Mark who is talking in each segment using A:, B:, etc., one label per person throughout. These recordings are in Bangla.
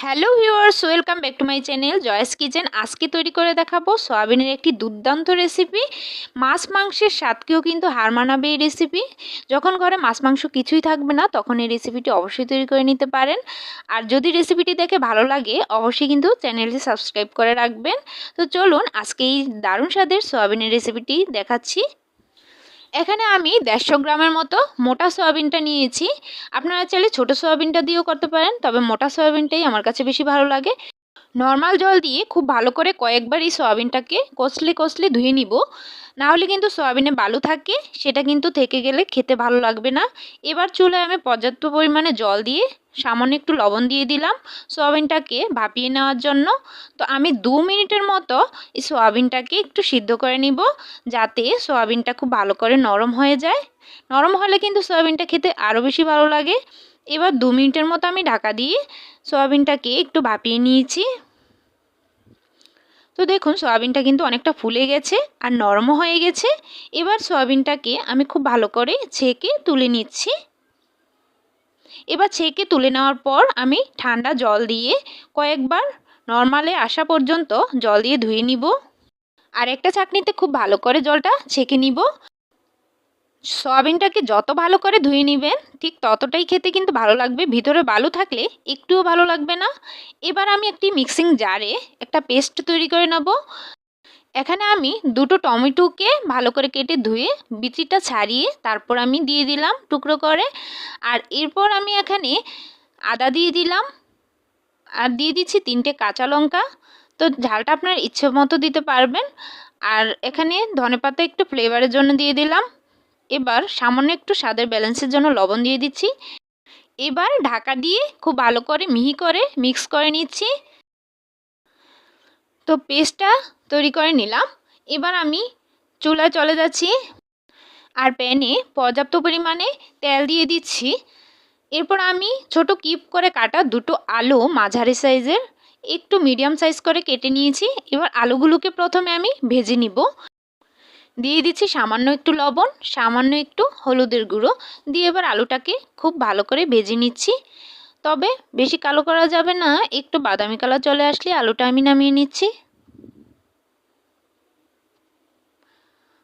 A: Hello viewers, welcome back to my channel Joy's kitchen. আজকে তৈরি করে দেখাবো সয়াবিনের একটি দুর্দান্ত রেসিপি। মাছ মাংসের স্বাদকেও কিন্তু হার মানাবে এই রেসিপি। যখন ঘরে মাছ মাংস কিছুই থাকবে না তখন এই রেসিপিটি অবশ্যই তৈরি করে নিতে পারেন। আর যদি রেসিপিটি দেখে ভালো লাগে অবশ্যই কিন্তু চ্যানেলটি সাবস্ক্রাইব করে রাখবেন। তো চলুন আজকে এই দারুণ স্বাদের সয়াবিনের রেসিপিটি দেখাচ্ছি। এখানে আমি 150 গ্রামের মতো মোটা সয়াবিনটা নিয়েছি। আপনারা চাইলে ছোটো সয়াবিনটা দিয়েও করতে পারেন, তবে মোটা সয়াবিনটাই আমার কাছে বেশি ভালো লাগে। নর্মাল জল দিয়ে খুব ভালো করে কয়েকবার এই সয়াবিনটাকে কষলে কষলে ধুয়ে নিব, না হলে কিন্তু সয়াবিনে বালু থাকে, সেটা কিন্তু থেকে গেলে খেতে ভালো লাগবে না। এবার চুলায় আমি পর্যাপ্ত পরিমাণে জল দিয়ে সামান্য একটু লবণ দিয়ে দিলাম সয়াবিনটাকে ভাপিয়ে নেওয়ার জন্য। তো আমি 2 মিনিটের মতো এই সয়াবিনটাকে একটু সিদ্ধ করে নিব, যাতে সয়াবিনটা খুব ভালো করে নরম হয়ে যায়। নরম হলে কিন্তু সয়াবিনটা খেতে আরও বেশি ভালো লাগে। এবার 2 মিনিটের মতো আমি ঢাকা দিয়ে সয়াবিনটাকে একটু ভাপিয়ে নিয়েছি। তো দেখুন সয়াবিনটা কিন্তু অনেকটা ফুলে গেছে আর নরমও হয়ে গেছে। এবার সয়াবিনটাকে আমি খুব ভালো করে ছেঁকে তুলে নিচ্ছি। এবার ছেঁকে তুলে নেওয়ার পর আমি ঠান্ডা জল দিয়ে কয়েকবার নর্মালে আসা পর্যন্ত জল দিয়ে ধুয়ে নিব। আর একটা ছাঁকনিতে খুব ভালো করে জলটা ছেঁকে নিব। সয়াবিনটাকে যত ভালো করে ধুয়ে নেবেন ঠিক ততটাই খেতে কিন্তু ভালো লাগবে, ভিতরে বালু থাকলে একটুও ভালো লাগবে না। এবার আমি একটি মিক্সিং জারে একটা পেস্ট তৈরি করে নেব। এখানে আমি দুটো টমেটোকে ভালো করে কেটে ধুয়ে বিচিটা ছাড়িয়ে তারপর আমি দিয়ে দিলাম টুকরো করে। আর এরপর আমি এখানে আদা দিয়ে দিলাম, আর দিয়ে দিচ্ছি 3টে কাঁচা লঙ্কা। তো ঝালটা আপনার ইচ্ছে মতো দিতে পারবেন। আর এখানে ধনেপাতা একটু ফ্লেভারের জন্য দিয়ে দিলাম। এবার সামান্য একটু স্বাদের ব্যালেন্সের জন্য লবণ দিয়ে দিচ্ছি। এবার ঢাকা দিয়ে খুব ভালো করে মিহি করে মিক্স করে নিচ্ছি। তো পেস্টটা তৈরি করে নিলাম। এবার আমি চুলায় চলে যাচ্ছি আর প্যানে পর্যাপ্ত পরিমাণে তেল দিয়ে দিচ্ছি। এরপর আমি ছোট কিউব করে কাটা দুটো আলু মাঝারি সাইজের একটু মিডিয়াম সাইজ করে কেটে নিয়েছি। এবার আলুগুলোকে প্রথমে আমি ভেজে নিব। দিয়ে দিচ্ছি সামান্য একটু লবণ, সামান্য একটু হলুদের গুঁড়ো দিয়ে এবার আলুটাকে খুব ভালো করে ভেজে নিচ্ছি। তবে বেশি কালো করা যাবে না, একটু বাদামি কালার চলে আসলে আলুটা আমি নামিয়ে নিচ্ছি।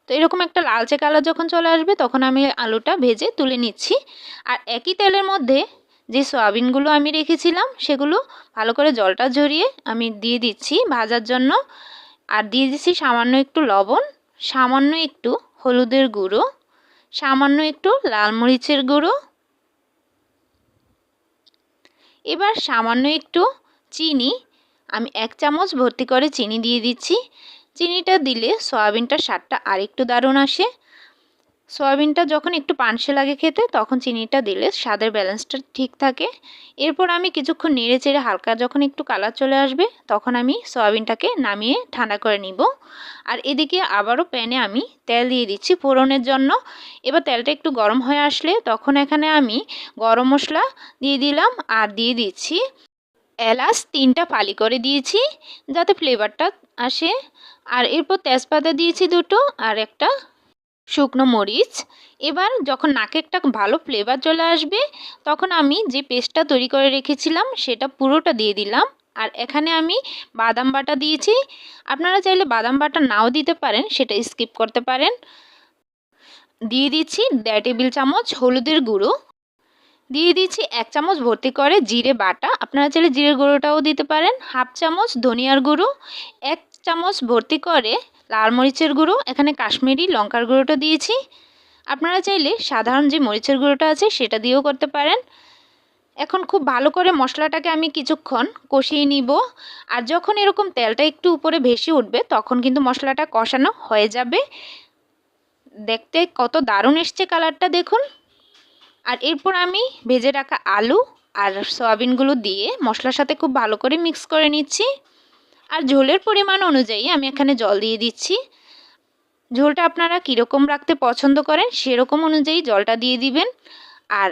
A: তো এরকম একটা লালচে কালার যখন চলে আসবে তখন আমি আলুটা ভেজে তুলে নিচ্ছি। আর একই তেলের মধ্যে যে সয়াবিনগুলো আমি রেখেছিলাম সেগুলো ভালো করে জলটা ঝরিয়ে আমি দিয়ে দিচ্ছি ভাজার জন্য। আর দিয়ে দিচ্ছি সামান্য একটু লবণ, সামান্য একটু হলুদের গুঁড়ো, সামান্য একটু লাল মরিচের গুঁড়ো, এবার সামান্য একটু চিনি, আমি 1 চামচ ভর্তি করে চিনি দিয়ে দিচ্ছি। চিনিটা দিলে সয়াবিনটার স্বাদটা আরেকটু দারুণ আসে। সয়াবিনটা যখন একটু পানসে লাগে খেতে তখন চিনিটা দিলে স্বাদের ব্যালেন্সটা ঠিক থাকে। এরপর আমি কিছুক্ষণ নেড়ে চেড়ে হালকা যখন একটু কালার চলে আসবে তখন আমি সয়াবিনটাকে নামিয়ে ঠান্ডা করে নিব। আর এদিকে আবারও প্যানে আমি তেল দিয়ে দিচ্ছি ফোড়নের জন্য। এবার তেলটা একটু গরম হয়ে আসলে তখন এখানে আমি গরম মশলা দিয়ে দিলাম আর দিয়ে দিচ্ছি এলাচ 3টা ফালি করে দিয়েছি যাতে ফ্লেভারটা আসে। আর এরপর তেজপাতা দিয়েছি দুটো আর একটা শুকনো মরিচ। এবার যখন নাকে একটা ভালো ফ্লেভার চলে আসবে তখন আমি যে পেস্টটা তৈরি করে রেখেছিলাম সেটা পুরোটা দিয়ে দিলাম। আর এখানে আমি বাদাম বাটা দিয়েছি, আপনারা চাইলে বাদাম বাটা নাও দিতে পারেন, সেটা স্কিপ করতে পারেন। দিয়ে দিচ্ছি 1.5 টেবিল চামচ হলুদের গুঁড়ো, দিয়ে দিচ্ছি 1 চামচ ভর্তি করে জিরে বাটা, আপনারা চাইলে জিরের গুঁড়োটাও দিতে পারেন। 1/2 চামচ ধনিয়ার গুঁড়ো, 1 চামচ ভর্তি করে লাল মরিচের গুঁড়ো, এখানে কাশ্মীরি লঙ্কার গুঁড়োটা দিয়েছি। আপনারা চাইলে সাধারণ যে মরিচের গুঁড়োটা আছে সেটা দিয়েও করতে পারেন। এখন খুব ভালো করে মশলাটাকে আমি কিছুক্ষণ কষিয়ে নিব। আর যখন এরকম তেলটা একটু উপরে ভেসে উঠবে তখন কিন্তু মশলাটা কষানো হয়ে যাবে। দেখতে কত দারুণ এসছে কালারটা দেখুন। আর এরপর আমি ভেজে রাখা আলু আর সয়াবিনগুলো দিয়ে মশলার সাথে খুব ভালো করে মিক্স করে নিচ্ছি। আর ঝোলের পরিমাণ অনুযায়ী আমি এখানে জল দিয়ে দিচ্ছি। ঝোলটা আপনারা কীরকম রাখতে পছন্দ করেন সেরকম অনুযায়ী জলটা দিয়ে দিবেন। আর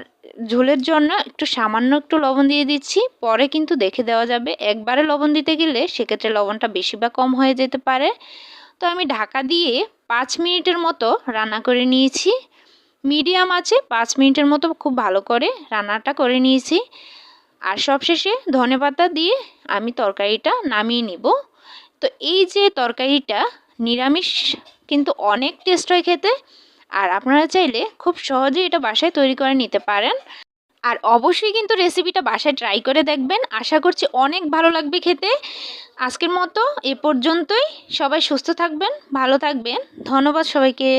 A: ঝোলের জন্য একটু সামান্য একটু লবণ দিয়ে দিচ্ছি, পরে কিন্তু দেখে দেওয়া যাবে। একবারে লবণ দিতে গেলে সেক্ষেত্রে লবণটা বেশি বা কম হয়ে যেতে পারে। তো আমি ঢাকা দিয়ে 5 মিনিটের মতো রান্না করে নিয়েছি। মিডিয়াম আছে 5 মিনিটের মতো খুব ভালো করে রান্নাটা করে নিয়েছি। আর সবশেষে ধনেপাতা দিয়ে আমি তরকারিটা নামিয়ে নিব। তো এই যে তরকারিটা নিরামিষ কিন্তু অনেক টেস্ট হয় খেতে। আর আপনারা চাইলে খুব সহজেই এটা বাসায় তৈরি করে নিতে পারেন। আর অবশ্যই কিন্তু রেসিপিটা বাসায় ট্রাই করে দেখবেন, আশা করছি অনেক ভালো লাগবে খেতে। আজকের মতো এ পর্যন্তই। সবাই সুস্থ থাকবেন, ভালো থাকবেন। ধন্যবাদ সবাইকে।